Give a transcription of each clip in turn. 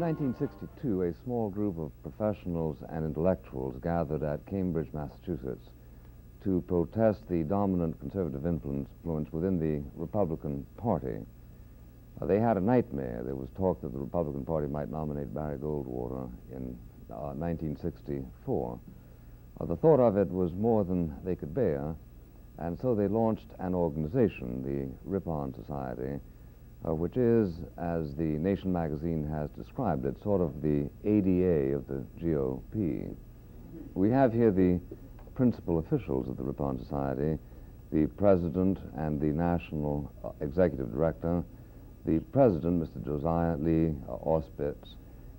1962, a small group of professionals and intellectuals gathered at Cambridge, Massachusetts, to protest the dominant conservative influence within the Republican Party. They had a nightmare. There was talk that the Republican Party might nominate Barry Goldwater in 1964. The thought of it was more than they could bear, and so they launched an organization, the Ripon Society, which is, as the Nation magazine has described it, sort of the ADA of the GOP. We have here the principal officials of the Ripon Society, the president and the national executive director. The president, Mr. Josiah Auspitz,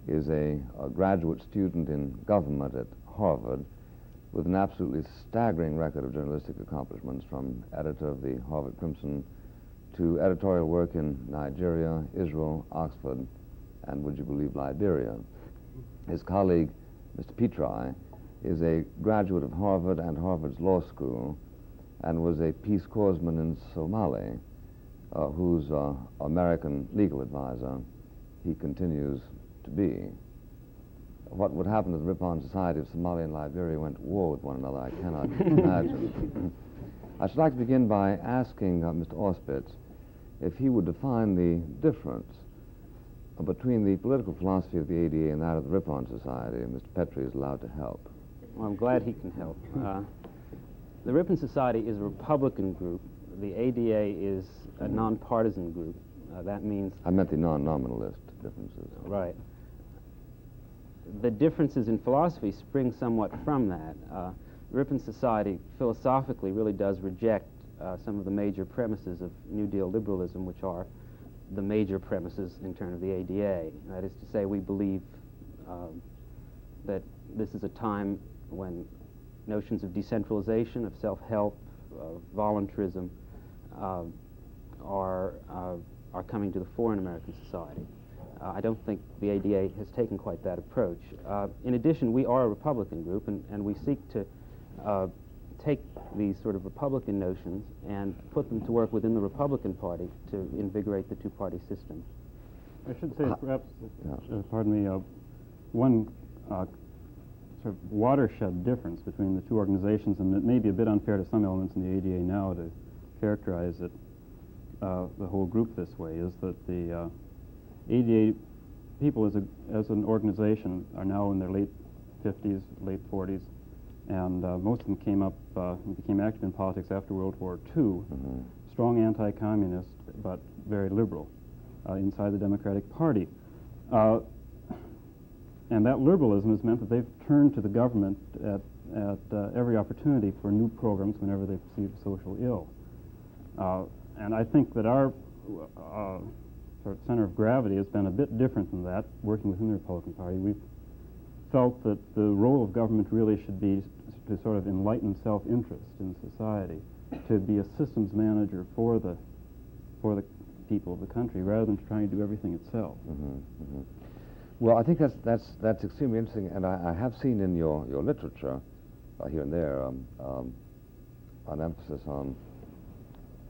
is a graduate student in government at Harvard with an absolutely staggering record of journalistic accomplishments, from editor of the Harvard Crimson to editorial work in Nigeria, Israel, Oxford, and, would you believe, Liberia. His colleague, Mr. Petri, is a graduate of Harvard and Harvard's law school and was a Peace Corpsman in Somalia, whose American legal advisor he continues to be. What would happen to the Ripon Society if Somalia and Liberia went to war with one another, I cannot imagine. I should like to begin by asking Mr. Auspitz if he would define the difference between the political philosophy of the ADA and that of the Ripon Society. Mr. Petri is allowed to help. Well, I'm glad he can help. The Ripon Society is a Republican group. The ADA is a nonpartisan group. That means... I meant the non-nominalist differences. Right. The differences in philosophy spring somewhat from that. The Ripon Society philosophically really does reject some of the major premises of New Deal liberalism, which are the major premises in terms of the ADA. That is to say, we believe that this is a time when notions of decentralization, of self-help, of voluntarism are coming to the fore in American society. I don't think the ADA has taken quite that approach. In addition, we are a Republican group, and we seek to take these sort of Republican notions and put them to work within the Republican Party to invigorate the two-party system. I should say, perhaps, pardon me, one sort of watershed difference between the two organizations, and it may be a bit unfair to some elements in the ADA now to characterize it, the whole group this way, is that the ADA people as an organization are now in their late 50s, late 40s, and most of them came up and became active in politics after World War II, strong anti-communist, but very liberal inside the Democratic Party. And that liberalism has meant that they've turned to the government at every opportunity for new programs whenever they perceive social ill. And I think that our sort of center of gravity has been a bit different than that, working within the Republican Party. We've felt that the role of government really should be to sort of enlighten self-interest in society, to be a systems manager for the people of the country, rather than trying to do everything itself. Well, I think that's extremely interesting, and I have seen in your literature here and there an emphasis on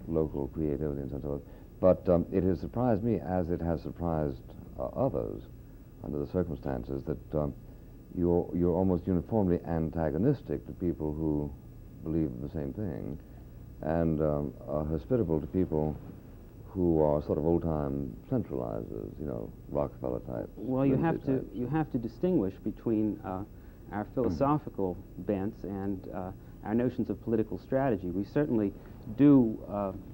local creativity and so forth. But it has surprised me, as it has surprised others under the circumstances, that you're almost uniformly antagonistic to people who believe the same thing, and hospitable to people who are sort of old-time centralizers, you know, Rockefeller types. Well, you have to distinguish between our philosophical bents and our notions of political strategy. We certainly do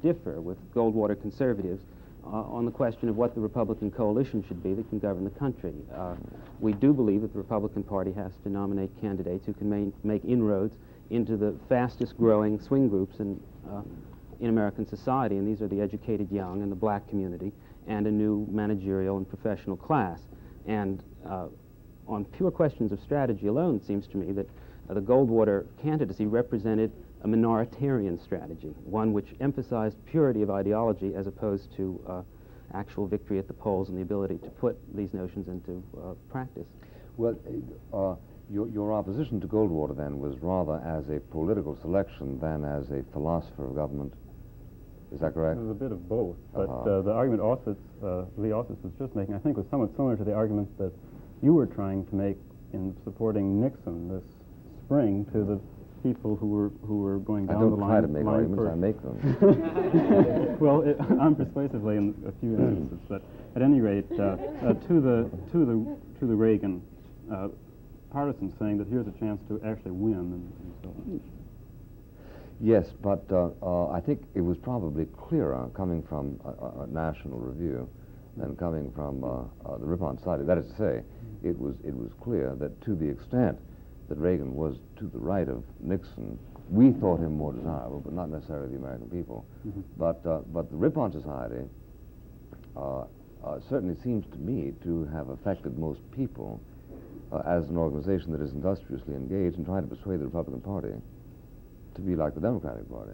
differ with Goldwater conservatives on the question of what the Republican coalition should be that can govern the country. We do believe that the Republican Party has to nominate candidates who can make inroads into the fastest-growing swing groups in American society, and these are the educated young and the black community and a new managerial and professional class. And on pure questions of strategy alone, it seems to me that the Goldwater candidacy represented a minoritarian strategy, one which emphasized purity of ideology as opposed to actual victory at the polls and the ability to put these notions into practice. Well, your opposition to Goldwater then was rather as a political selection than as a philosopher of government? Is that correct? It was a bit of both, but the argument Lee Auspitz was just making, I think, was somewhat similar to the arguments that you were trying to make in supporting Nixon this spring to the people who were going down the line. I don't try to make arguments, I make them. Well, unpersuasively in a few instances, but at any rate, to the Reagan partisans saying that here's a chance to actually win and so on. Yes, but I think it was probably clearer coming from a national review than coming from the Ripon Society. That is to say, it was clear that to the extent that Reagan was to the right of Nixon, we thought him more desirable, but not necessarily the American people. Mm-hmm. But the Ripon Society certainly seems to me to have affected most people as an organization that is industriously engaged in trying to persuade the Republican Party to be like the Democratic Party.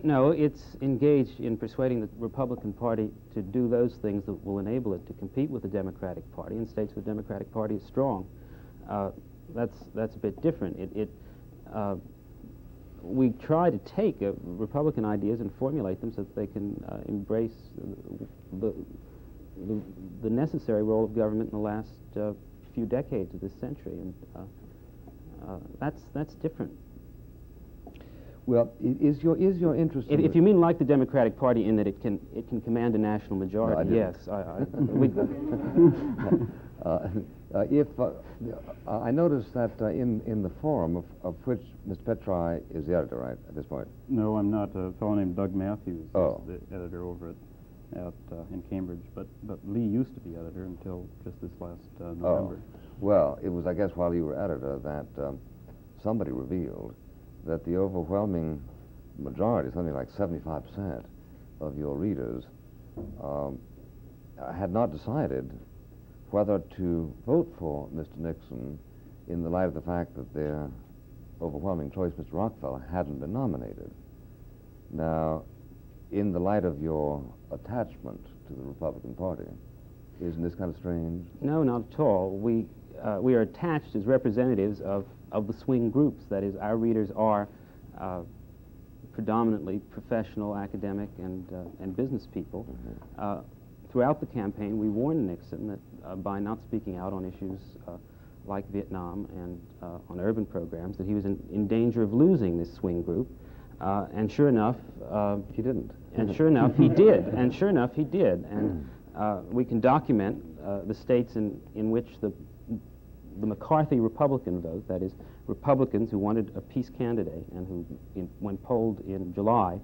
No, it's engaged in persuading the Republican Party to do those things that will enable it to compete with the Democratic Party in states where the Democratic Party is strong. That's a bit different. We try to take Republican ideas and formulate them so that they can embrace the necessary role of government in the last few decades of this century, and that's different. Well, is your interest? If you mean like the Democratic Party in that it can command a national majority, no, yes. I noticed that in the forum of which Mr. Petri is the editor, right, at this point? No, I'm not. A fellow named Doug Matthews Oh. is the editor over in Cambridge, but Lee used to be editor until just this last November. Oh. Well, it was, I guess, while you were editor that somebody revealed that the overwhelming majority, something like 75% of your readers, had not decided whether to vote for Mr. Nixon in the light of the fact that their overwhelming choice, Mr. Rockefeller, hadn't been nominated. Now, in the light of your attachment to the Republican Party, isn't this kind of strange? No, not at all. We are attached as representatives of the swing groups. That is, our readers are predominantly professional, academic, and business people. Mm-hmm. Throughout the campaign, we warned Nixon that by not speaking out on issues like Vietnam and on urban programs, that he was in danger of losing this swing group. And sure enough, he didn't. And sure enough, he did. And sure enough, he did. And we can document the states in which the McCarthy Republican vote, that is, Republicans who wanted a peace candidate and who, when polled in July,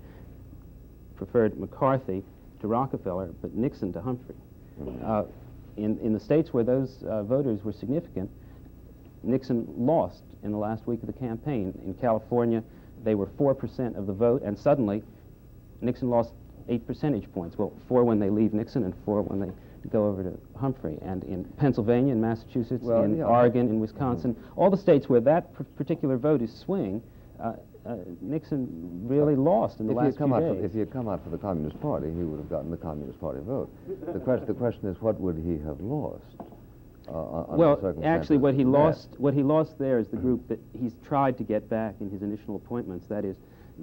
preferred McCarthy to Rockefeller, but Nixon to Humphrey. In the states where those voters were significant, Nixon lost in the last week of the campaign. In California, they were 4% of the vote, and suddenly Nixon lost 8 percentage points. Well, 4 when they leave Nixon and 4 when they go over to Humphrey. And in Pennsylvania, in Massachusetts, in Oregon, in Wisconsin, all the states where that particular vote is swing, Nixon really lost in the last few days. If he had come out for the Communist Party, he would have gotten the Communist Party vote. The question is, what would he have lost? Well, actually, what he lost there is the group that he's tried to get back in his initial appointments. That is,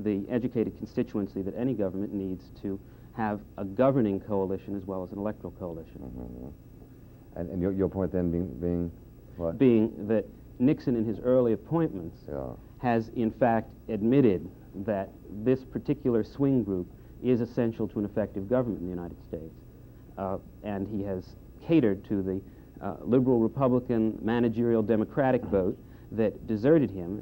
the educated constituency that any government needs to have a governing coalition as well as an electoral coalition. Mm-hmm. And your point then being what? Being that Nixon, in his early appointments, has in fact admitted that this particular swing group is essential to an effective government in the United States. And he has catered to the liberal Republican managerial Democratic vote that deserted him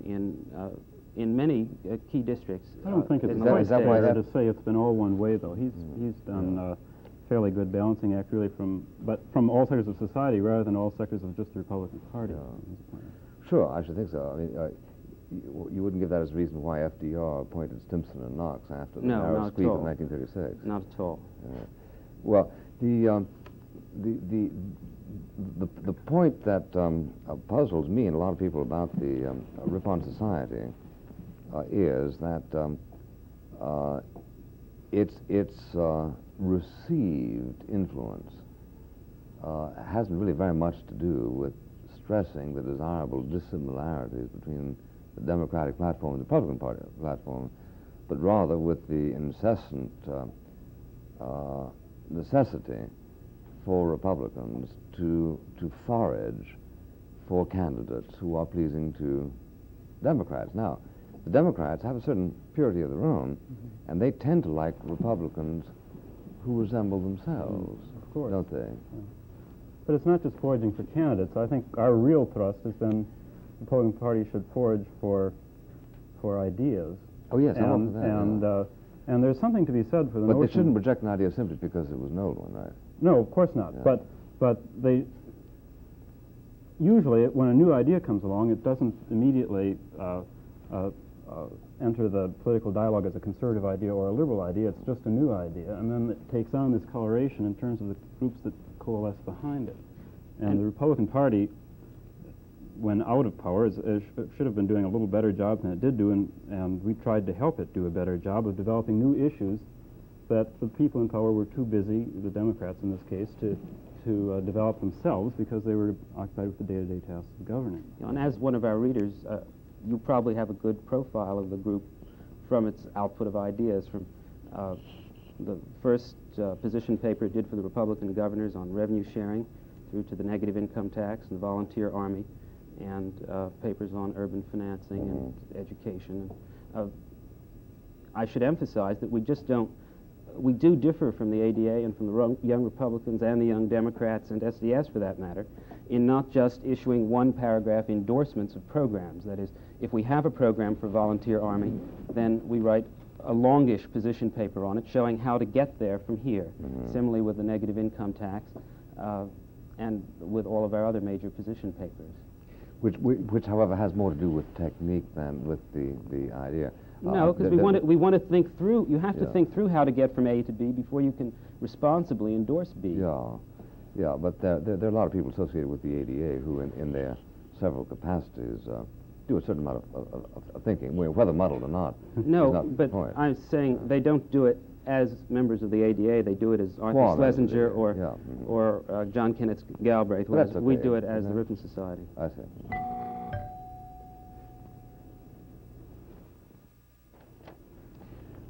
in many key districts. I don't think it's quite fair to say it's been all one way, though. He's done a fairly good balancing act, really, from all sectors of society rather than all sectors of just the Republican Party. Sure, I should think so. I mean, you wouldn't give that as a reason why FDR appointed Stimson and Knox after the narrow squeeze of 1936. Not at all. Well, the point that puzzles me and a lot of people about the Ripon Society is that its received influence hasn't really very much to do with stressing the desirable dissimilarities between the Democratic platform and the Republican Party platform, but rather with the incessant necessity for Republicans to forage for candidates who are pleasing to Democrats. Now, the Democrats have a certain purity of their own, and they tend to like Republicans who resemble themselves, of course, don't they? Yeah. But it's not just foraging for candidates. I think our real thrust is then the Republican Party should forage for ideas. Oh, yes, I'm up for that. And there's something to be said for the But notion... they shouldn't reject an idea simply because it was an old one, right? No, of course not. Yeah. But they... Usually, when a new idea comes along, it doesn't immediately enter the political dialogue as a conservative idea or a liberal idea. It's just a new idea. And then it takes on this coloration in terms of the groups that coalesce behind it. And the Republican Party, when out of power, should have been doing a little better job than it did do, and we tried to help it do a better job of developing new issues that the people in power were too busy, the Democrats in this case, to develop themselves because they were occupied with the day-to-day tasks of governing. And as one of our readers, you probably have a good profile of the group from its output of ideas, from the first position paper it did for the Republican governors on revenue sharing through to the negative income tax and the volunteer army, and papers on urban financing and education. I should emphasize that we do differ from the ADA and from the Young Republicans and the Young Democrats and SDS for that matter, in not just issuing one paragraph endorsements of programs. That is, if we have a program for volunteer army, then we write a longish position paper on it showing how to get there from here. Similarly with the negative income tax and with all of our other major position papers. Which, however, has more to do with technique than with the idea. No, because we want to think through. You have to think through how to get from A to B before you can responsibly endorse B. Yeah, but there are a lot of people associated with the ADA who, in their several capacities, do a certain amount of thinking, whether muddled or not. No, is not but the point. I'm saying they don't do it as members of the ADA. They do it as Arthur Schlesinger or John Kenneth Galbraith, whereas we do it as the Ripon Society. I see.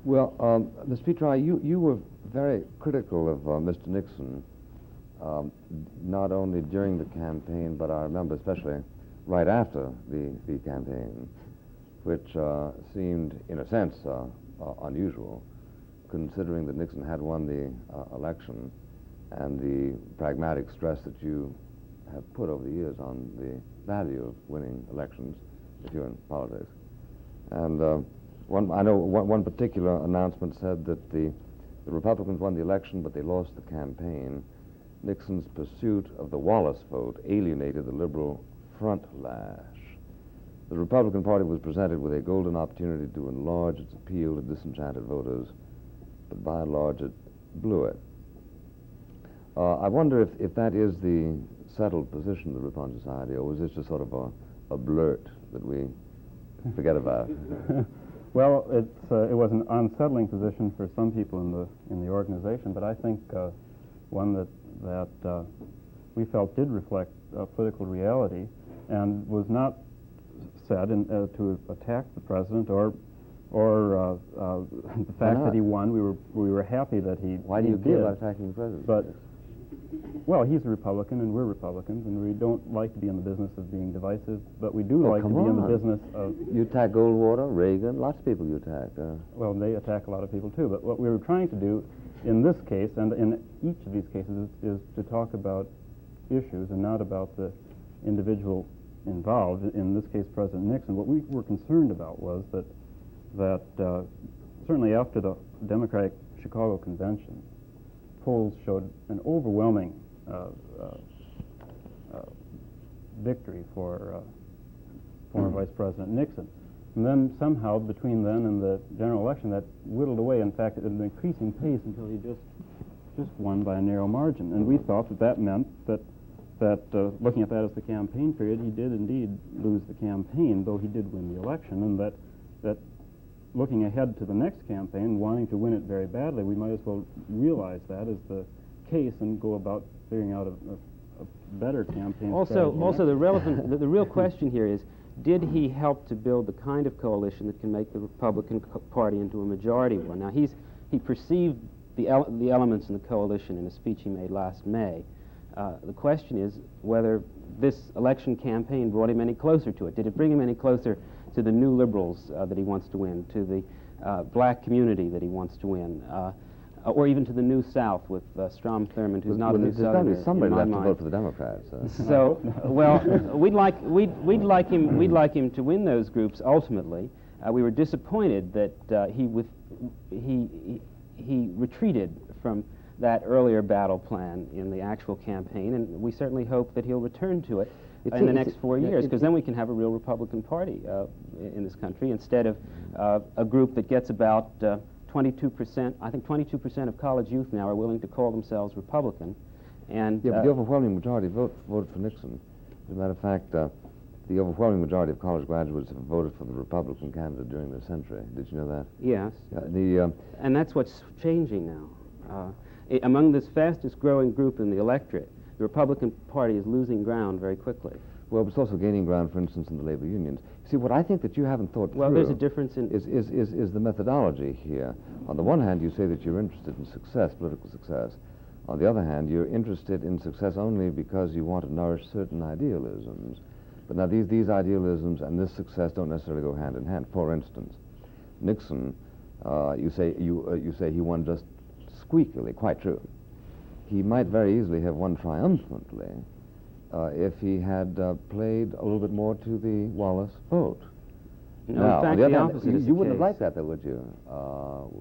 Well, Ms. Petri, you were very critical of Mr. Nixon, not only during the campaign, but I remember especially right after the campaign, which seemed, in a sense, unusual, considering that Nixon had won the election and the pragmatic stress that you have put over the years on the value of winning elections if you're in politics. And I know one particular announcement said that the Republicans won the election, but they lost the campaign. Nixon's pursuit of the Wallace vote alienated the liberal front lash. The Republican Party was presented with a golden opportunity to enlarge its appeal to disenchanted voters, but by and large it blew it. I wonder if that is the settled position of the Ripon Society, or was this just sort of a blurt that we forget about? Well, it was an unsettling position for some people in the organization, but I think one that we felt did reflect political reality and was not said to attack the president or the fact that he won. We were happy that he. Why do you care about attacking the president? But well, he's a Republican and we're Republicans, and we don't like to be in the business of being divisive, but we do like to be in the business of... You attack Goldwater, Reagan, lots of people you attacked. Well, they attack a lot of people too, but what we were trying to do in this case, and in each of these cases, is to talk about issues and not about the individual involved, in this case President Nixon. What we were concerned about was that certainly after the Democratic Chicago Convention, polls showed an overwhelming victory for former Vice President Nixon. And then somehow, between then and the general election, that whittled away, in fact, at an increasing pace until he just won by a narrow margin. And we thought that meant that looking at that as the campaign period, he did indeed lose the campaign, though he did win the election, and that looking ahead to the next campaign, wanting to win it very badly, we might as well realize that as the case and go about figuring out a better campaign strategy. Also, the real question here is, did he help to build the kind of coalition that can make the Republican Party into a majority one? Now, he perceived the elements in the coalition in a speech he made last May. The question is whether this election campaign brought him any closer to it. Did it bring him any closer to the new liberals that he wants to win, to the black community that he wants to win, or even to the New South with Strom Thurmond, who's not a New Southerner? There's got to be somebody left to mind. vote for the Democrats. So, well, we'd like him to win those groups ultimately. We were disappointed that he retreated from that earlier battle plan in the actual campaign, and we certainly hope that he'll return to it in the next 4 years, because then we can have a real Republican Party in this country instead of a group that gets about 22%. I think 22% of college youth now are willing to call themselves Republican. And yeah, but the overwhelming majority voted for Nixon. As a matter of fact, the overwhelming majority of college graduates have voted for the Republican candidate during this century. Did you know that? Yes. And that's what's changing now. Among this fastest growing group in the electorate, the Republican Party is losing ground very quickly. Well, it's also gaining ground, for instance, in the labor unions. See, what I think that you haven't thought well, through there's a difference in is the methodology here. On the one hand, you say that you're interested in success, political success. On the other hand, you're interested in success only because you want to nourish certain idealisms. But now these idealisms and this success don't necessarily go hand in hand. For instance, Nixon, you say he won just squeakily, quite true. He might very easily have won triumphantly if he had played a little bit more to the Wallace vote. No, now, in fact, the the hand, opposite is you wouldn't the have case. liked that, though, would you?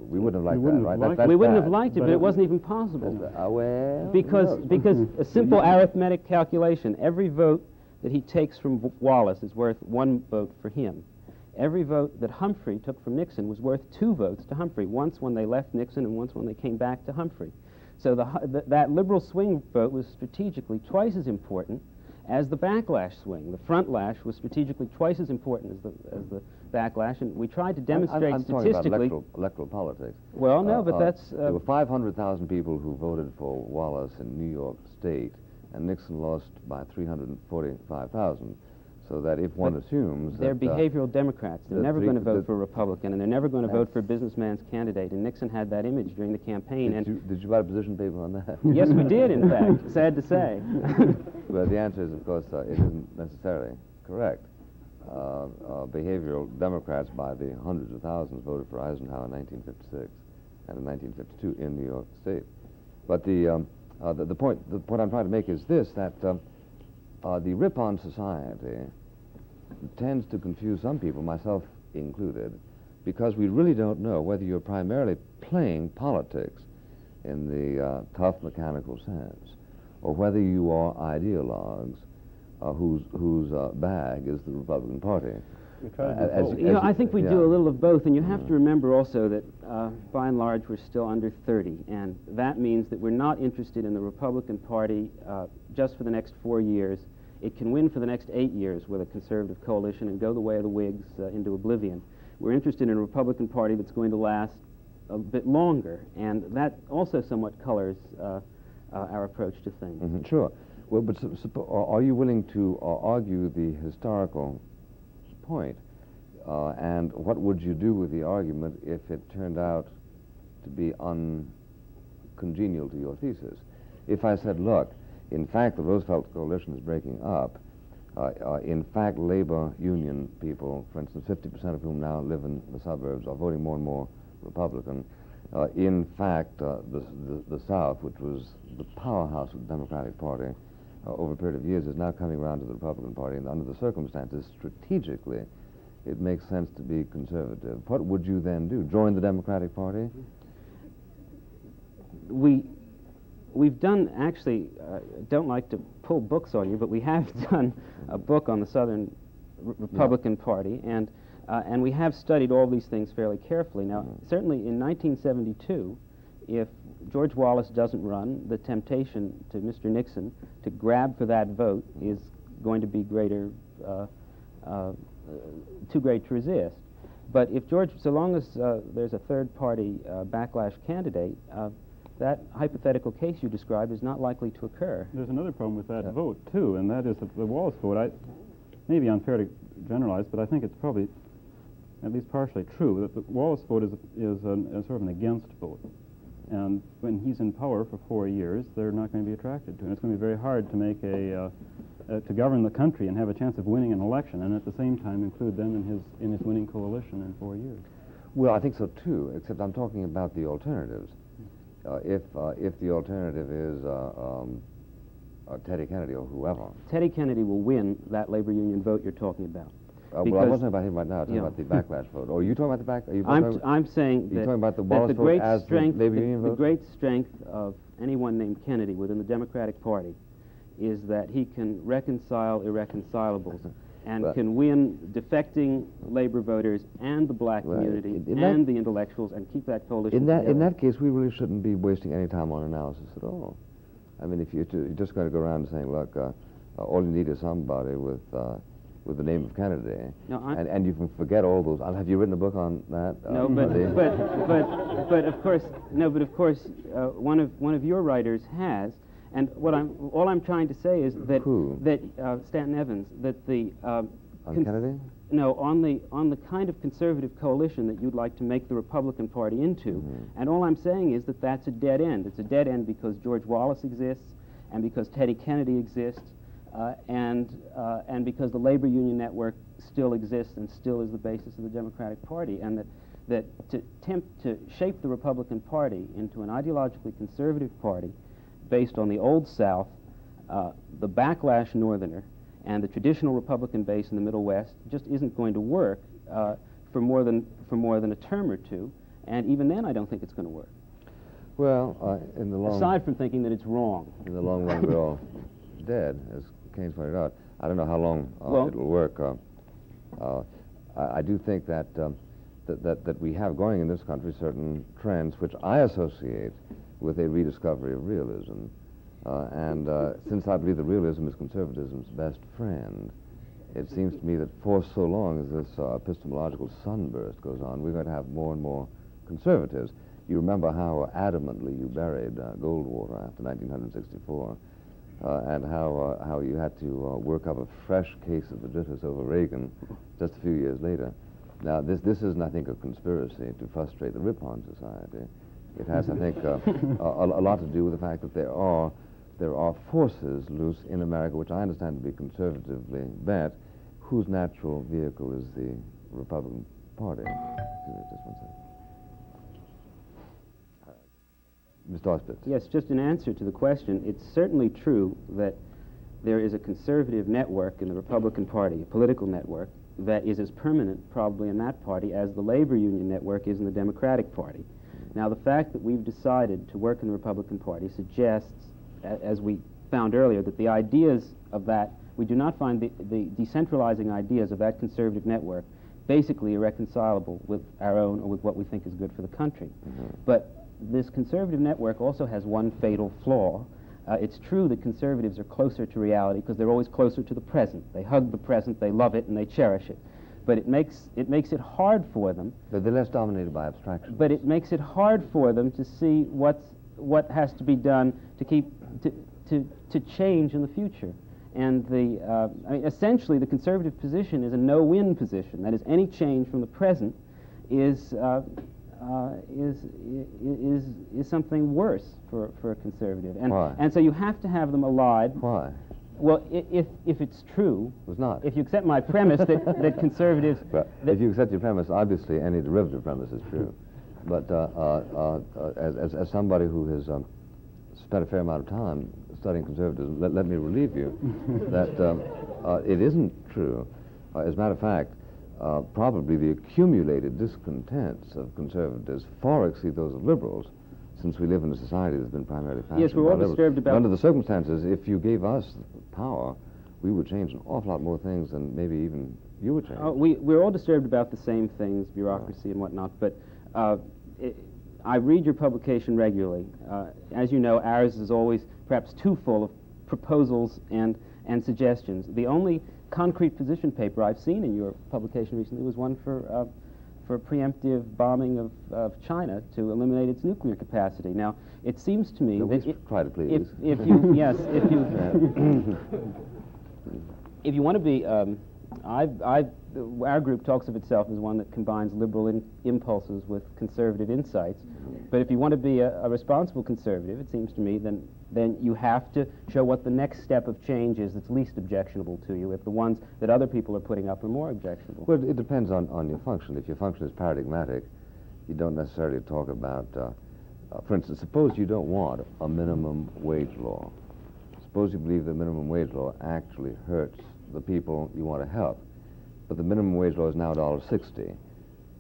We wouldn't have liked that, right? Liked we wouldn't bad. have liked it, but it wasn't even possible. Well, Because a simple arithmetic calculation, every vote that he takes from Wallace is worth 1 vote for him. Every vote that Humphrey took from Nixon was worth 2 votes to Humphrey, once when they left Nixon and once when they came back to Humphrey. So that liberal swing vote was strategically twice as important as the backlash swing. The front lash was strategically twice as important as the backlash, and we tried to demonstrate I'm statistically... talking about electoral politics. Well, no, but that's... there were 500,000 people who voted for Wallace in New York State, and Nixon lost by 345,000. So that if one assumes they're that... behavioral Democrats. They're never going to vote for a Republican, and they're never going to vote for a businessman's candidate. And Nixon had that image during the campaign. Did you write a position paper on that? Yes, we did, in fact. Sad to say. Well, the answer is, of course, it isn't necessarily correct. Behavioral Democrats, by the hundreds of thousands, voted for Eisenhower in 1956 and in 1952 in New York State. But the point I'm trying to make is this, that the Ripon Society tends to confuse some people, myself included, because we really don't know whether you're primarily playing politics in the tough mechanical sense, or whether you are ideologues whose bag is the Republican Party. I think we do a little of both, and you have to remember also that by and large we're still under 30, and that means that we're not interested in the Republican Party just for the next 4 years. It can win for the next 8 years with a conservative coalition and go the way of the Whigs into oblivion. We're interested in a Republican Party that's going to last a bit longer, and that also somewhat colors our approach to things. Mm-hmm, sure. Well, but are you willing to argue the historical point? And what would you do with the argument if it turned out to be uncongenial to your thesis? If I said, look, in fact, the Roosevelt coalition is breaking up. In fact, labor union people, for instance, 50% of whom now live in the suburbs, are voting more and more Republican. In fact, the South, which was the powerhouse of the Democratic Party over a period of years, is now coming around to the Republican Party. And under the circumstances, strategically, it makes sense to be conservative. What would you then do? Join the Democratic Party? We've done, actually, don't like to pull books on you, but we have done a book on the Southern Republican Party, and we have studied all these things fairly carefully. Now, certainly in 1972, if George Wallace doesn't run, the temptation to Mr. Nixon to grab for that vote is going to be greater, too great to resist. But if so long as there's a third-party backlash candidate, that hypothetical case you described is not likely to occur. There's another problem with that vote, too, and that is that the Wallace vote, may be unfair to generalize, but I think it's probably at least partially true that the Wallace vote is a sort of an against vote. And when he's in power for 4 years, they're not going to be attracted to it. It's going to be very hard to make to govern the country and have a chance of winning an election, and at the same time include them in his winning coalition in 4 years. Well, I think so too. Except I'm talking about the alternatives. If the alternative is Teddy Kennedy or whoever, Teddy Kennedy will win that labor union vote you're talking about. well, I wasn't talking about him right now. I'm talking about the backlash vote. Or are you talking about the back? Are you I'm saying are you that, talking about the that Wallace the vote great as strength, the labor union vote? the great strength of anyone named Kennedy within the Democratic Party is that he can reconcile irreconcilables and can win defecting labor voters and the black community and the intellectuals and keep that coalition together. In that case, we really shouldn't be wasting any time on analysis at all. I mean, if you're just going to go around saying, look, all you need is somebody with the name of Kennedy, and you can forget all those. Have you written a book on that? No, but of course, one of your writers has. And all I'm trying to say is that Stanton Evans, that the on Kennedy? No, on the kind of conservative coalition that you'd like to make the Republican Party into. And all I'm saying is that that's a dead end. It's a dead end because George Wallace exists, and because Teddy Kennedy exists, and because the labor union network still exists and still is the basis of the Democratic Party, and that to attempt to shape the Republican Party into an ideologically conservative party based on the Old South, the backlash Northerner, and the traditional Republican base in the Middle West just isn't going to work for more than a term or two, and even then I don't think it's going to work. Well, in the long aside from thinking that it's wrong. In the long run, we're all dead, as Keynes pointed out. I don't know how long it'll work. I do think that that we have going in this country certain trends which I associate with a rediscovery of realism. And since I believe that realism is conservatism's best friend, it seems to me that for so long as this epistemological sunburst goes on, we're going to have more and more conservatives. You remember how adamantly you buried Goldwater after 1964, and how you had to work up a fresh case of the jitters over Reagan just a few years later. Now, this isn't, I think, a conspiracy to frustrate the Ripon Society. It has, I think, a lot to do with the fact that there are forces loose in America, which I understand to be conservatively bent, whose natural vehicle is the Republican Party. Excuse me, just one second. Mr. Auspitz. Yes, just in answer to the question, it's certainly true that there is a conservative network in the Republican Party, a political network, that is as permanent probably in that party as the labor union network is in the Democratic Party. Now, the fact that we've decided to work in the Republican Party suggests, as we found earlier, that the ideas of that, we do not find the decentralizing ideas of that conservative network basically irreconcilable with our own or with what we think is good for the country. But this conservative network also has one fatal flaw. It's true that conservatives are closer to reality because they're always closer to the present. They hug the present, they love it, and they cherish it. But it makes it hard for them. But they're less dominated by abstraction. But it makes it hard for them to see what has to be done to keep to change in the future. And I mean, essentially, the conservative position is a no-win position. That is, any change from the present is something worse for a conservative. And why? And so you have to have them allied. Why? Well, if it's true, it's not. If you accept my premise that conservatives... Well, if you accept your premise, obviously any derivative premise is true. But as somebody who has spent a fair amount of time studying conservatism, let me relieve you that it isn't true. As a matter of fact, probably the accumulated discontents of conservatives far exceed those of liberals, since we live in a society that's been primarily fashioned yes, we're all disturbed about... Under the circumstances, if you gave us power, we would change an awful lot more things than maybe even you would change. We're all disturbed about the same things, bureaucracy and whatnot, but I read your publication regularly. As you know, ours is always perhaps too full of proposals and suggestions. The only concrete position paper I've seen in your publication recently was one for preemptive bombing of China to eliminate its nuclear capacity. Now, it seems to me that try to please. If you yes, if you if you want to be Our group talks of itself as one that combines liberal impulses with conservative insights. But if you want to be a responsible conservative, it seems to me, then you have to show what the next step of change is that's least objectionable to you, if the ones that other people are putting up are more objectionable. Well, it depends on your function. If your function is paradigmatic, you don't necessarily talk about, for instance, suppose you don't want a minimum wage law. Suppose you believe the minimum wage law actually hurts the people you want to help, but the minimum wage law is now $1.60.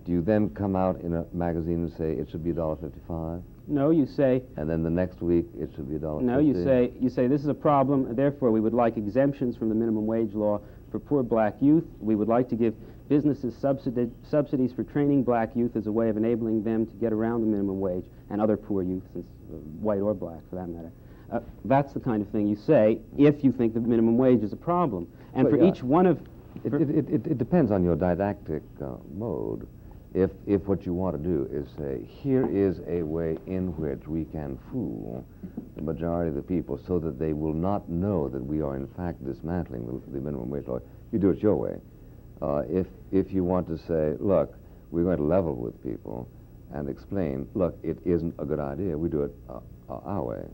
Do you then come out in a magazine and say it should be $1.55? No, you say... And then the next week it should be $1.50? No, you say this is a problem, and therefore we would like exemptions from the minimum wage law for poor black youth. We would like to give businesses subsidies for training black youth as a way of enabling them to get around the minimum wage, and other poor youth, white or black for that matter. That's the kind of thing you say if you think the minimum wage is a problem. And well, for each one of... It depends on your didactic mode. If what you want to do is say, here is a way in which we can fool the majority of the people so that they will not know that we are in fact dismantling the minimum wage law, you do it your way. If you want to say, look, we're going to level with people and explain, look, it isn't a good idea, we do it our way.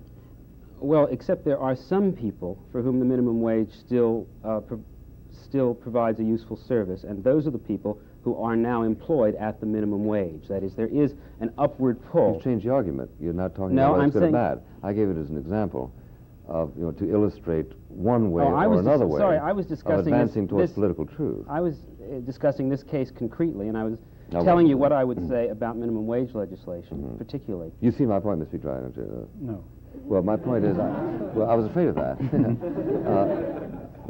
Well, except there are some people for whom the minimum wage still provides a useful service, and those are the people who are now employed at the minimum wage. That is, there is an upward pull. You've changed the argument. You're not talking about what's good or bad. I gave it as an example of, to illustrate one way or another way I was discussing of advancing towards political truth. I was discussing this case concretely, and I was telling you what I would say about minimum wage legislation, particularly. You see my point, Mr. Petri, don't you? No. Well, my point is, I was afraid of that.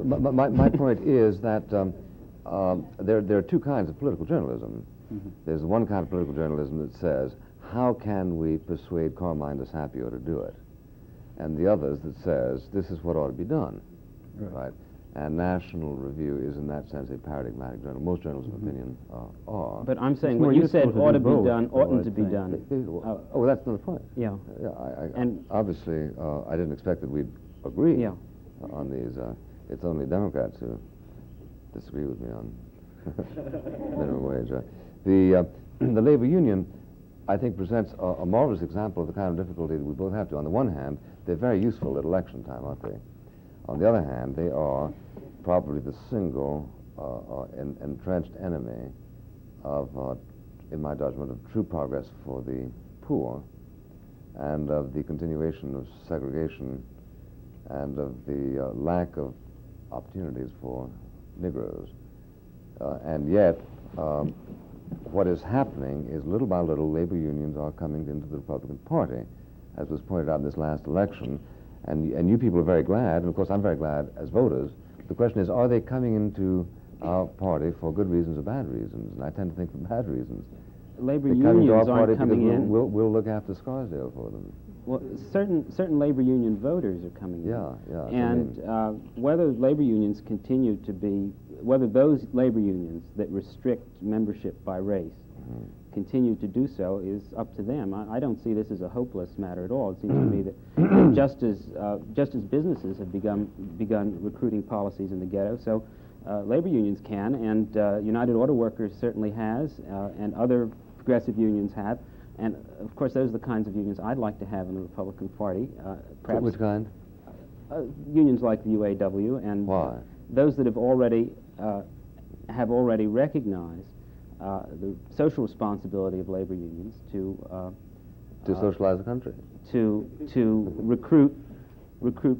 My point is that there are two kinds of political journalism. There's one kind of political journalism that says, how can we persuade Carmine de Sapio to do it? And the others that says, this is what ought to be done, right? And National Review is, in that sense, a paradigmatic journal. Most journals of opinion are. But I'm saying what you said ought to be done, oughtn't to be done. Oh, that's another point. Yeah. And obviously, I didn't expect that we'd agree on these. It's only Democrats who disagree with me on minimum wage. The labor union, I think, presents a marvelous example of the kind of difficulty that we both have to. On the one hand, they're very useful at election time, aren't they? On the other hand, they are probably the single entrenched enemy of, in my judgment, of true progress for the poor, and of the continuation of segregation, and of the lack of opportunities for Negroes. And yet, what is happening is little by little, labor unions are coming into the Republican Party, as was pointed out in this last election. And you people are very glad, and of course I'm very glad as voters. The question is, are they coming into our party for good reasons or bad reasons? And I tend to think for bad reasons. Labor unions aren't coming in. We'll look after Scarsdale for them. Well, certain labor union voters are coming in. Yeah. And whether labor unions continue to be, whether those labor unions that restrict membership by race continue to do so is up to them. I don't see this as a hopeless matter at all. It seems to me that just as businesses have begun recruiting policies in the ghetto, so labor unions can, and United Auto Workers certainly has, and other progressive unions have. And, of course, those are the kinds of unions I'd like to have in the Republican Party. Perhaps which kind? Unions like the UAW, and why? Those that have already recognized the social responsibility of labor unions to socialize the country, to recruit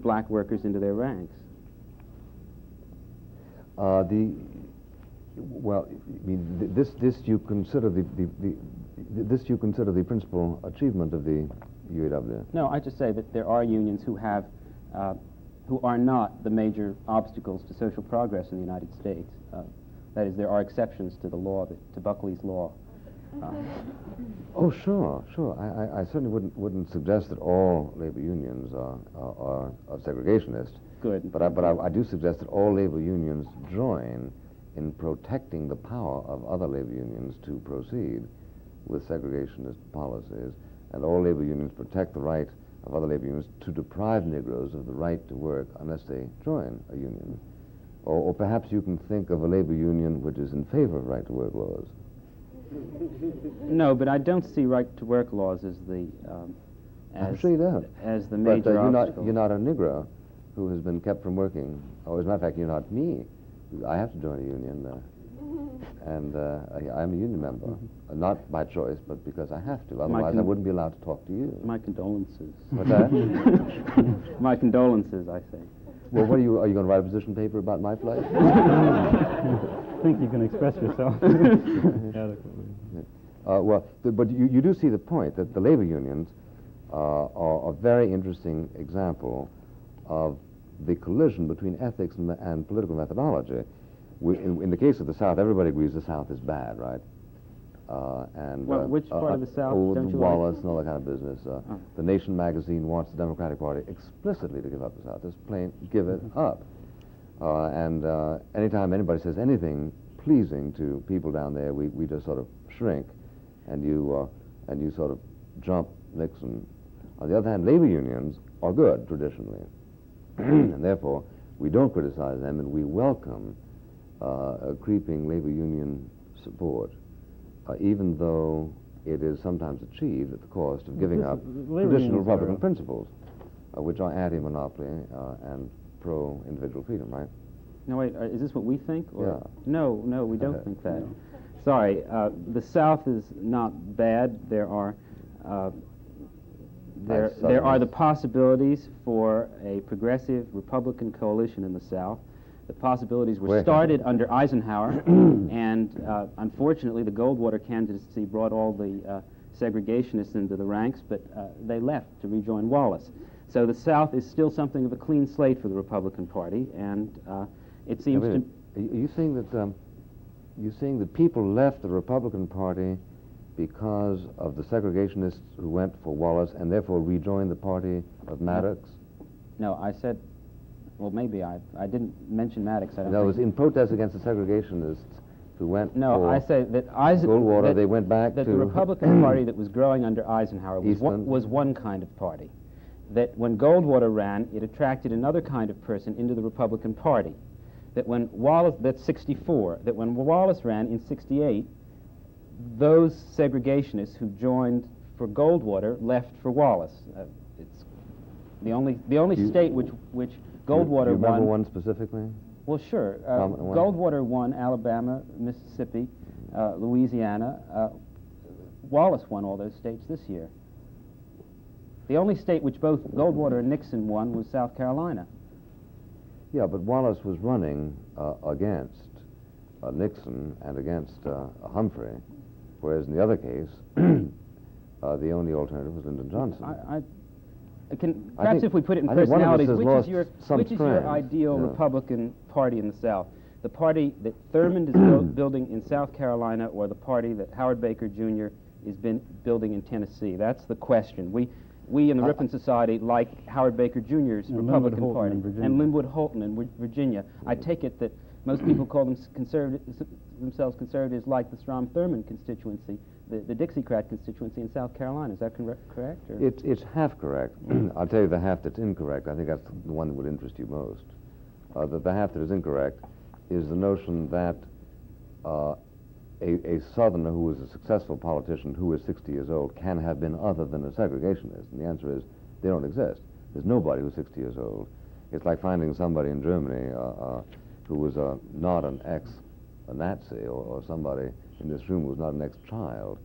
black workers into their ranks. Well, I mean, this you consider this you consider the principal achievement of the UAW? No, I just say that there are unions who have, who are not the major obstacles to social progress in the United States. That is, there are exceptions to the law, to Buckley's law. Oh, sure. I certainly wouldn't suggest that all labor unions are segregationist. Good. But I do suggest that all labor unions join in protecting the power of other labor unions to proceed with segregationist policies, and all labor unions protect the right of other labor unions to deprive Negroes of the right to work unless they join a union. Or perhaps you can think of a labor union which is in favor of right-to-work laws. No, but I don't see right-to-work laws as the I'm sure you don't. as the But major obstacle. you're not a Negro who has been kept from working. Or as a matter of fact, you're not me. I have to join a union, and I'm a union member, not by choice, but because I have to. Otherwise, I wouldn't be allowed to talk to you. My condolences. What's that? My condolences, I say. Well, are you going to write a position paper about my plight? I think you can express yourself adequately. But you do see the point that the labor unions are a very interesting example of the collision between ethics and political methodology. In the case of the South, everybody agrees the South is bad, right? Which part of the South don't you Wallace like? and all that kind of business. The Nation magazine wants the Democratic Party explicitly to give up the South. Just plain give it up. Anytime anybody says anything pleasing to people down there, we just sort of shrink, and you sort of jump Nixon. On the other hand, labor unions are good traditionally, and therefore we don't criticize them, and we welcome a creeping labor union support, even though it is sometimes achieved at the cost of giving up traditional Republican principles, which are anti-monopoly and pro-individual freedom, right? No, wait, is this what we think? Or? Yeah. No, we don't think that. Sorry, the South is not bad. There are the possibilities for a progressive Republican coalition in the South. The possibilities were started under Eisenhower, and unfortunately the Goldwater candidacy brought all the segregationists into the ranks, but they left to rejoin Wallace. So the South is still something of a clean slate for the Republican Party, and it seems to... Are you saying that people left the Republican Party because of the segregationists who went for Wallace and therefore rejoined the party of Maddox? No, I said... Well, maybe I didn't mention Maddox. I don't No, it think. was in protest against the segregationists who went for I say that Goldwater. They went back that to the Republican Party that was growing under Eisenhower was Eastman. one kind of party. That when Goldwater ran, it attracted another kind of person into the Republican Party. That when Wallace, that's 64, that when Wallace ran in 68, those segregationists who joined for Goldwater left for Wallace. It's the only state which Goldwater you remember won. one specifically? Well, sure. One. Goldwater won Alabama, Mississippi, Louisiana. Wallace won all those states this year. The only state which both Goldwater and Nixon won was South Carolina. Yeah, but Wallace was running against Nixon and against Humphrey, whereas in the other case, the only alternative was Lyndon Johnson. Perhaps if we put it in personalities, which is your strand. ideal Republican Party in the South? The party that Thurmond is building in South Carolina, or the party that Howard Baker Jr. is building in Tennessee? That's the question. We in the Ripon Society like Howard Baker Jr.'s Republican Party and Linwood Holton in Virginia. I take it that most people call themselves conservatives like the Strom Thurmond constituency, the Dixiecrat constituency in South Carolina. Is that correct? Or? It's half correct. I'll tell you the half that's incorrect. I think that's the one that would interest you most. The half that is incorrect is the notion that a Southerner who is a successful politician who is 60 years old can have been other than a segregationist. And the answer is they don't exist. There's nobody who's 60 years old. It's like finding somebody in Germany who was not an ex-Nazi or somebody in this room who was not an ex-child.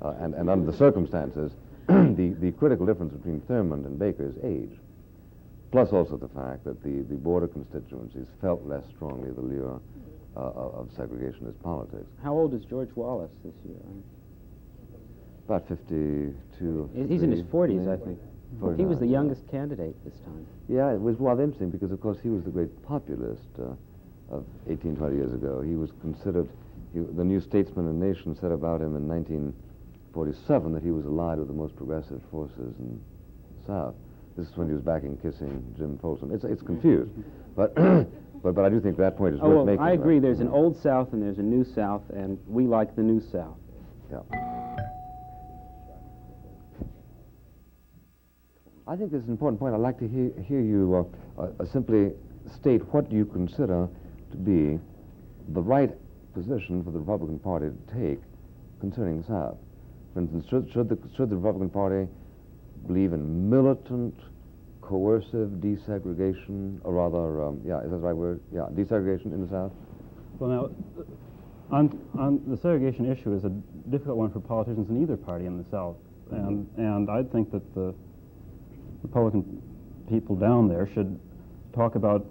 And under the circumstances, the critical difference between Thurmond and Baker is age, plus also the fact that the border constituencies felt less strongly the lure of segregationist politics. How old is George Wallace this year? About 52. He's in his 40s, I think. 49, He was the youngest candidate this time. Yeah, it was rather interesting because, of course, he was the great populist of 18, 20 years ago. He was considered, the New Statesman and Nation said about him in 1947 that he was allied with the most progressive forces in the South. This is when he was backing Kissing Jim Folsom. It's confused, but but I do think that point is worth making. I agree. There's an old South and there's a new South, and we like the new South. Yeah. I think this is an important point. I'd like to hear you simply state what you consider to be the right position for the Republican Party to take concerning the South? For instance, should the Republican Party believe in militant, coercive desegregation, or rather, is that the right word? Yeah, desegregation in the South? Well, now, on the segregation issue is a difficult one for politicians in either party in the South, and I think that the Republican people down there should talk about.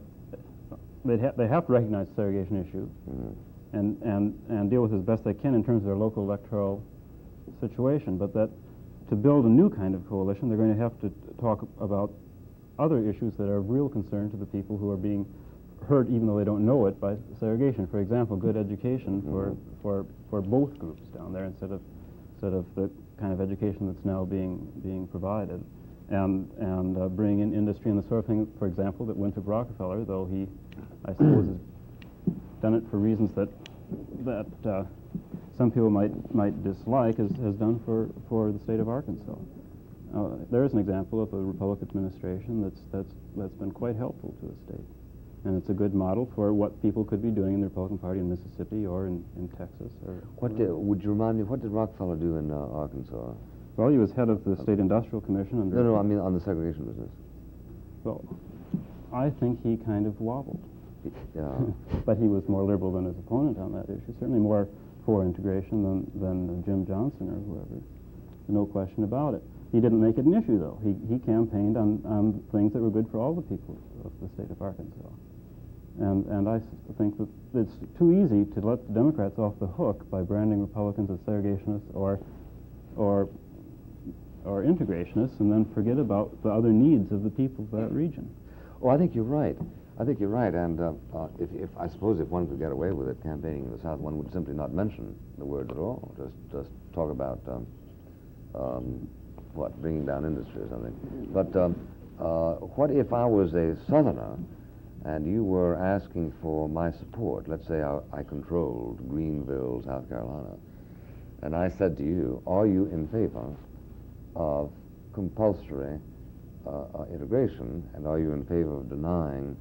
They have to recognize the segregation issue, and deal with it as best they can in terms of their local electoral situation. But that to build a new kind of coalition, they're going to have to talk about other issues that are of real concern to the people who are being hurt, even though they don't know it, by segregation. For example, good education for both groups down there instead of the kind of education that's now being provided, and bring in industry and the sort of thing, for example, that Winthrop Rockefeller, though he, I suppose, has done it for reasons that some people might dislike, has done for the state of Arkansas. There is an example of a Republican administration that's been quite helpful to the state. And it's a good model for what people could be doing in the Republican Party in Mississippi or in Texas. Would you remind me, what did Rockefeller do in Arkansas? Well, he was head of the State Industrial Commission. No, I mean on the segregation business. Well, I think he kind of wobbled. Yeah. But he was more liberal than his opponent on that issue, certainly more for integration than Jim Johnson or whoever. No question about it. He didn't make it an issue, though. He campaigned on things that were good for all the people of the state of Arkansas. And I think that it's too easy to let the Democrats off the hook by branding Republicans as segregationists or integrationists, and then forget about the other needs of the people of that region. Oh, I think you're right. And if I suppose if one could get away with it campaigning in the South, one would simply not mention the words at all. Just talk about bringing down industry or something. But what if I was a Southerner and you were asking for my support? Let's say I controlled Greenville, South Carolina, and I said to you, are you in favor of compulsory integration, and are you in favor of denying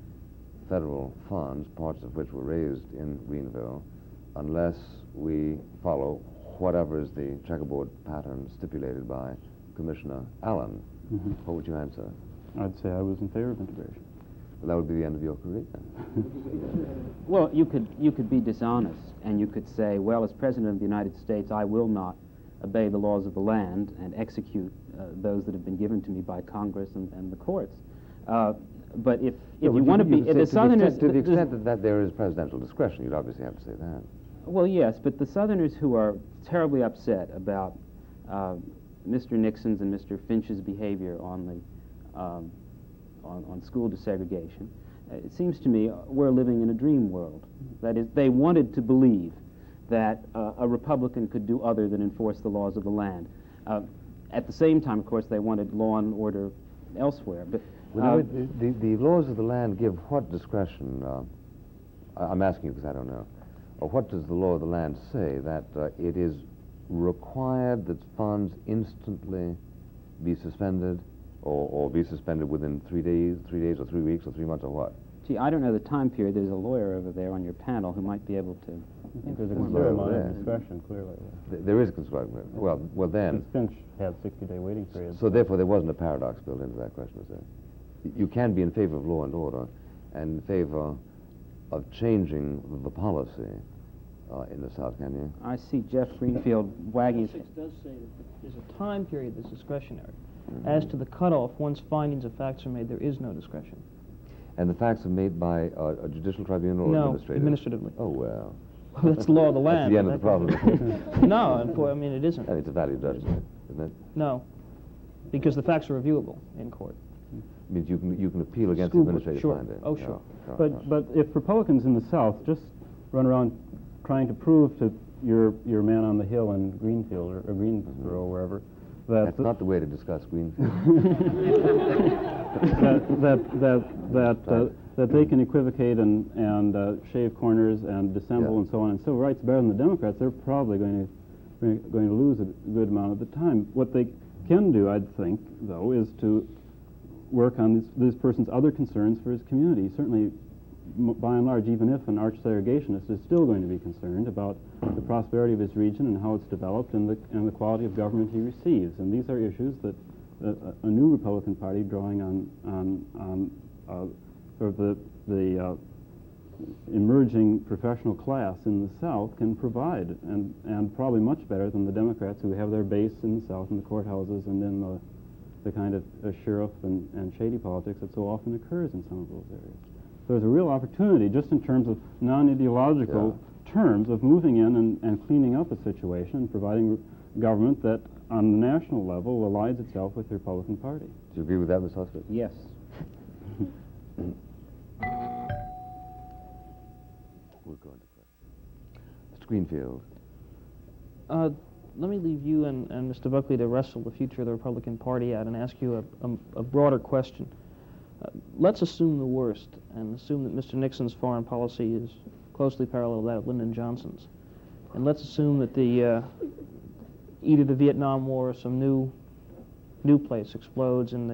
federal funds, parts of which were raised in Greenville, unless we follow whatever is the checkerboard pattern stipulated by Commissioner Allen? What would you answer? I'd say I was in favor of integration. Well, that would be the end of your career then. Well, you could be dishonest, and you could say, well, as President of the United States, I will not obey the laws of the land and execute those that have been given to me by Congress and the courts. But if you want to be, the Southerners... To the extent that there is presidential discretion, you'd obviously have to say that. Well, yes, but the Southerners who are terribly upset about Mr. Nixon's and Mr. Finch's behavior on school desegregation, it seems to me we're living in a dream world. That is, they wanted to believe that a Republican could do other than enforce the laws of the land. At the same time, of course, they wanted law and order elsewhere. But the laws of the land give what discretion? I'm asking you because I don't know. What does the law of the land say? That it is required that funds instantly be suspended, or be suspended within 3 days, or 3 weeks, or 3 months, or what? Gee, I don't know the time period. There's a lawyer over there on your panel who might be able to. There's a considerable amount of discretion, clearly. There is discretion. Well then. Finch had 60-day waiting periods. So therefore, there wasn't a paradox built into that question, is there? You can be in favor of law and order, and in favor of changing the policy in the South, can you? I see Jeff Greenfield wagging his head. It does say that there's a time period that's discretionary. As to the cutoff, once findings of facts are made, there is no discretion. And the facts are made by a judicial tribunal or administratively. Oh, well. Well, that's the law of the land. That's the end of the problem. No, I mean, it isn't. It's a value judgment, isn't it? No, because the facts are reviewable in court. It means you can appeal against the administrative finding. Oh, sure. But if Republicans in the South just run around trying to prove to your man on the hill in Greenfield or Greensboro or wherever that's not the way to discuss Greenfield. that they can equivocate and shave corners and dissemble and so on and civil rights better than the Democrats, they're probably going to lose a good amount of the time. What they can do, I'd think, though, is to work on this person's other concerns for his community. Certainly, by and large, even if an arch-segregationist is still going to be concerned about the prosperity of his region and how it's developed and the quality of government he receives. And these are issues that a new Republican Party drawing on sort of the emerging professional class in the South can provide, and probably much better than the Democrats who have their base in the South in the courthouses and in the kind of sheriff and shady politics that so often occurs in some of those areas. So there's a real opportunity, just in terms of non-ideological terms, of moving in and cleaning up a situation and providing government that, on the national level, aligns itself with the Republican Party. Do you agree with that, Ms. Auspitz? Yes. We'll go into questions. Mr. Greenfield. Let me leave you and Mr. Buckley to wrestle the future of the Republican Party out and ask you a broader question. Let's assume the worst and assume that Mr. Nixon's foreign policy is closely parallel to that of Lyndon Johnson's. And let's assume that either the Vietnam War or some new place explodes and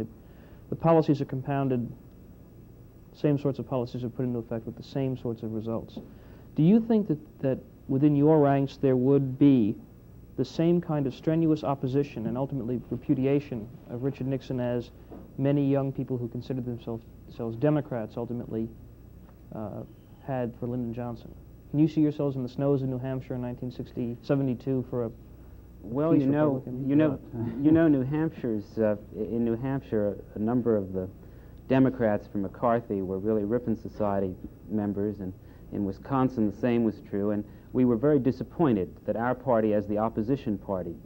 the policies are compounded, same sorts of policies are put into effect with the same sorts of results. Do you think that within your ranks there would be the same kind of strenuous opposition and ultimately repudiation of Richard Nixon as many young people who considered themselves Democrats ultimately had for Lyndon Johnson? Can you see yourselves in the snows of New Hampshire in 1972 for a Well, peace you know, Republican? New Hampshire's in New Hampshire, a number of the Democrats from McCarthy were really Ripon Society members, and in Wisconsin the same was true. And we were very disappointed that our party, as the opposition party,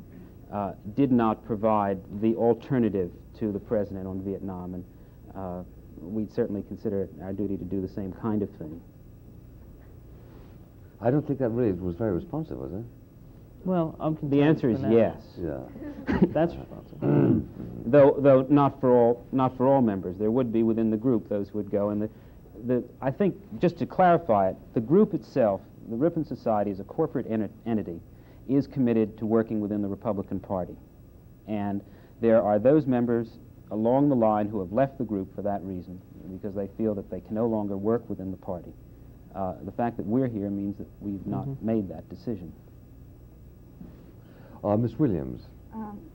did not provide the alternative to the president on Vietnam, and we'd certainly consider it our duty to do the same kind of thing. I don't think that really was very responsive, was it? Well, I'm content The answer for is now. yes. Yeah. That's responsible. Though not for all members. There would be within the group those who would go. And I think, just to clarify it, the group itself, the Ripon Society as a corporate entity, is committed to working within the Republican Party. And there are those members along the line who have left the group for that reason, because they feel that they can no longer work within the party. The fact that we're here means that we've not made that decision. Ms. Williams.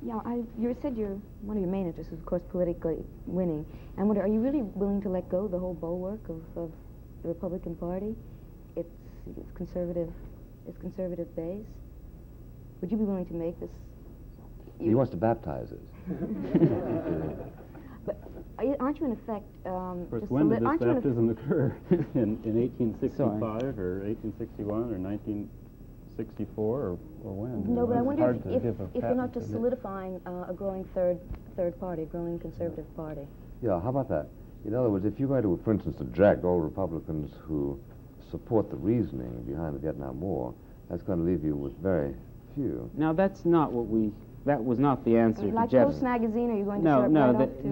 You said one of your main interests is, of course, politically winning. I wonder, are you really willing to let go of the whole bulwark of the Republican Party, its conservative base? Would you be willing to make this? He wants to baptize it. But aren't you in effect? Of course, when did this baptism occur? in 1865 or 1861 or 1964 or when? No, but I wonder if give you're not just solidifying a growing third party, a growing conservative party. Yeah, how about that? In other words, if you were to, for instance, eject all Republicans who support the reasoning behind the Vietnam War, that's going to leave you with very few. Now, that's not what that was not the answer to Like Jeff's. Post Magazine, are you going to No, start no. right off to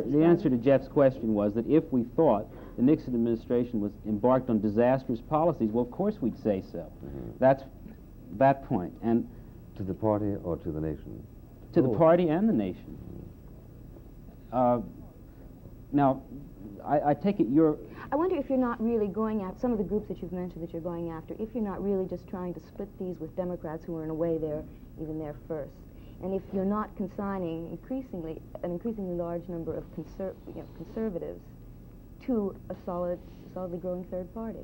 The answer to Jeff's question was that if we thought the Nixon administration was embarked on disastrous policies, well, of course we'd say so. That's that point. And to the party or to the nation? To the party and the nation. Now, I take it you're... I wonder if you're not really going after some of the groups that you've mentioned that you're going after, if you're not really just trying to split these with Democrats who are in a way even there first. And if you're not consigning an increasingly large number of conservatives to a solidly growing third party.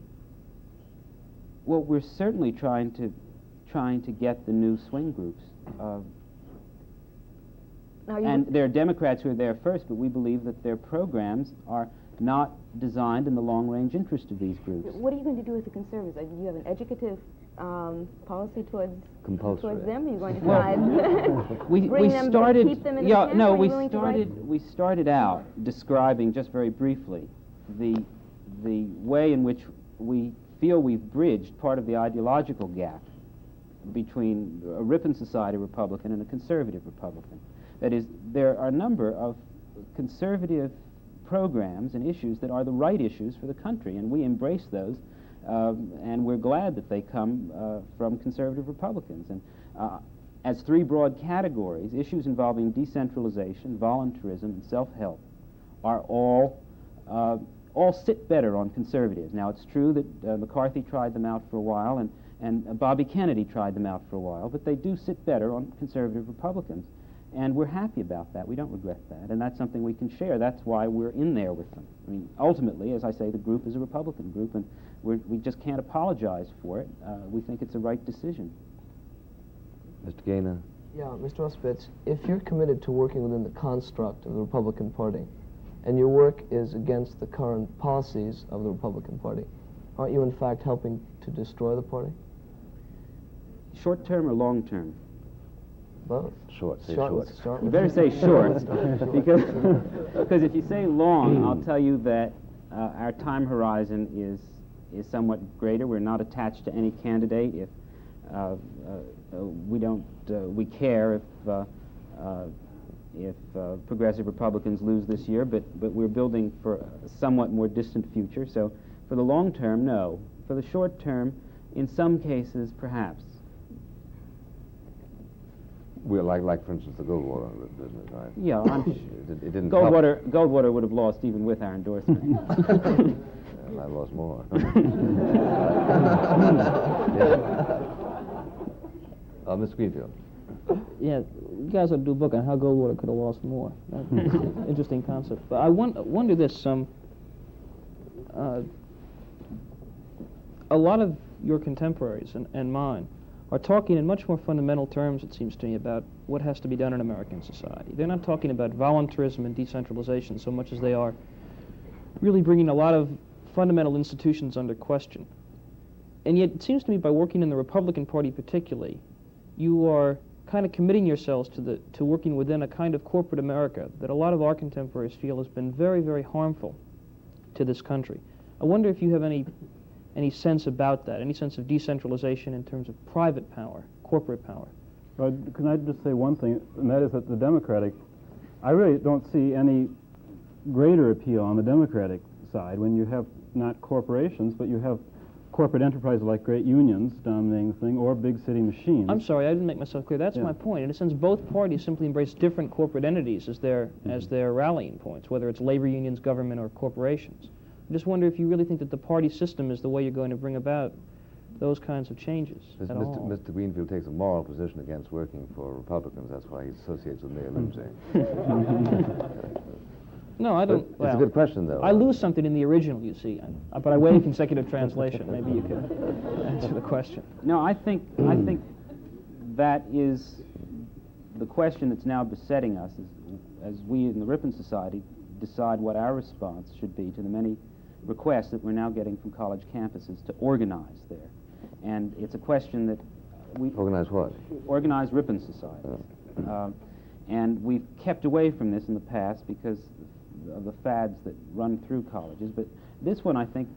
Well, we're certainly trying to get the new swing groups. And there are Democrats who are there first, but we believe that their programs are not designed in the long-range interest of these groups. What are you going to do with the conservatives? Do you have an educative policy towards them? Are you going to try and bring them to keep them in the camp? No, we started out describing just very briefly the way in which we feel we've bridged part of the ideological gap between a Ripon Society Republican and a conservative Republican. That is, there are a number of conservative programs and issues that are the right issues for the country, and we embrace those, and we're glad that they come from conservative Republicans. And as three broad categories, issues involving decentralization, voluntarism, and self-help are all all sit better on conservatives. Now, it's true that McCarthy tried them out for a while, and Bobby Kennedy tried them out for a while, but they do sit better on conservative Republicans. And we're happy about that. We don't regret that. And that's something we can share. That's why we're in there with them. I mean, ultimately, as I say, the group is a Republican group, and we just can't apologize for it. We think it's a right decision. Mr. Gaynor? Yeah, Mr. Auspitz, if you're committed to working within the construct of the Republican Party, and your work is against the current policies of the Republican Party, aren't you in fact helping to destroy the party? Short term or long term? Both. Short, say short. You better say short, because if you say long, I'll tell you that our time horizon is somewhat greater. We're not attached to any candidate. If we care if progressive Republicans lose this year, but we're building for a somewhat more distant future. So for the long term, no. For the short term, in some cases, perhaps. Well, like for instance, the Goldwater business, right? Yeah, it didn't Goldwater would have lost even with our endorsement. Well, I lost more. Ms. Greenfield. Yeah, you guys ought to do a book on how Goldwater could have lost more. That's an interesting concept. But I wonder this, a lot of your contemporaries and mine are talking in much more fundamental terms, it seems to me, about what has to be done in American society. They're not talking about voluntarism and decentralization so much as they are really bringing a lot of fundamental institutions under question. And yet, it seems to me, by working in the Republican Party particularly, you are kind of committing yourselves to working within a kind of corporate America that a lot of our contemporaries feel has been very, very harmful to this country. I wonder if you have any sense about that, any sense of decentralization in terms of private power, corporate power. Can I just say one thing, and that is that the Democratic, I really don't see any greater appeal on the Democratic side when you have not corporations, but you have corporate enterprises like great unions dominating the thing, or big city machines. I'm sorry, I didn't make myself clear. That's my point. In a sense, both parties simply embrace different corporate entities as their rallying points, whether it's labor unions, government, or corporations. I just wonder if you really think that the party system is the way you're going to bring about those kinds of changes at all. Mr. Greenfield takes a moral position against working for Republicans. That's why he associates with Mayor Lindsay. No, I don't. It's a good question, though. I lose something in the original, you see, but I waive consecutive translation. Maybe you could answer the question. No, I think that is the question that's now besetting us as we in the Ripon Society decide what our response should be to the many requests that we're now getting from college campuses to organize there. And it's a question that we... Organize what? Organize Ripon societies. And we've kept away from this in the past because of the fads that run through colleges. But this one, I think,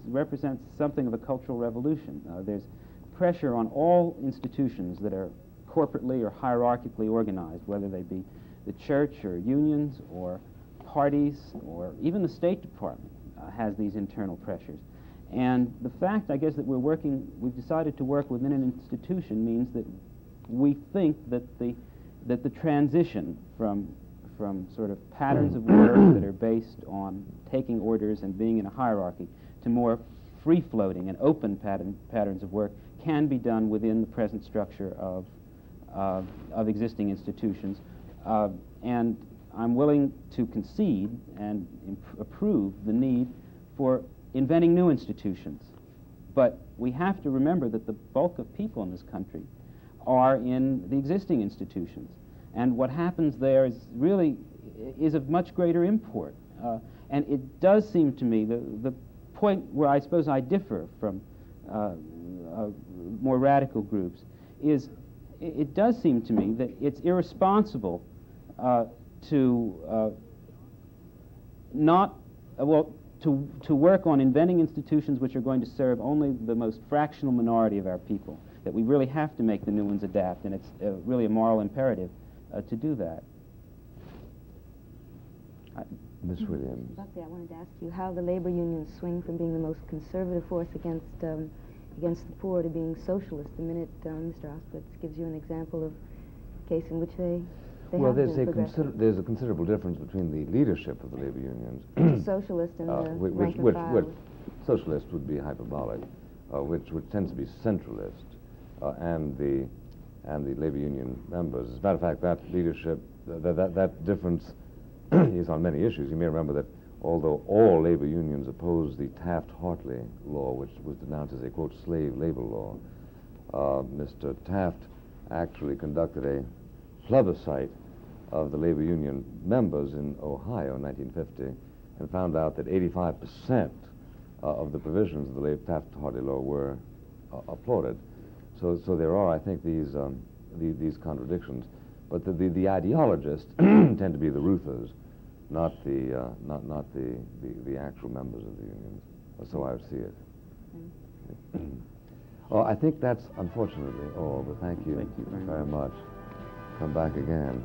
represents something of a cultural revolution. There's pressure on all institutions that are corporately or hierarchically organized, whether they be the church or unions or parties or even the State Department has these internal pressures. And the fact, I guess, that we've decided to work within an institution means that we think that the transition from sort of patterns of work that are based on taking orders and being in a hierarchy to more free-floating and open patterns of work can be done within the present structure of existing institutions. And I'm willing to concede and approve the need for inventing new institutions. But we have to remember that the bulk of people in this country are in the existing institutions. And what happens there is of much greater import. And it does seem to me, the point where I suppose I differ from more radical groups is it does seem to me that it's irresponsible to work on inventing institutions which are going to serve only the most fractional minority of our people, that we really have to make the new ones adapt, and it's really a moral imperative to do that. Ms. Williams. Buckley, I wanted to ask you how the labor unions swing from being the most conservative force against the poor to being socialist the minute Mr. Auspitz gives you an example of a case in which they They Well, have been progressive. there's a considerable difference between the leadership of the labor unions. The socialist and the rank and file. Socialist would be hyperbolic, which tends to be centralist, and the labor union members. As a matter of fact, that leadership, that difference is on many issues. You may remember that although all labor unions opposed the Taft-Hartley law, which was denounced as a, quote, slave labor law, Mr. Taft actually conducted a plebiscite of the labor union members in Ohio in 1950 and found out that 85% of the provisions of the Taft-Hartley law were applauded. So there are, I think, these contradictions. But the ideologists tend to be the Ruthers, not the actual members of the unions. So I would see it. Oh, I think that's unfortunately all, but thank you, Thank you very very much. Come back again.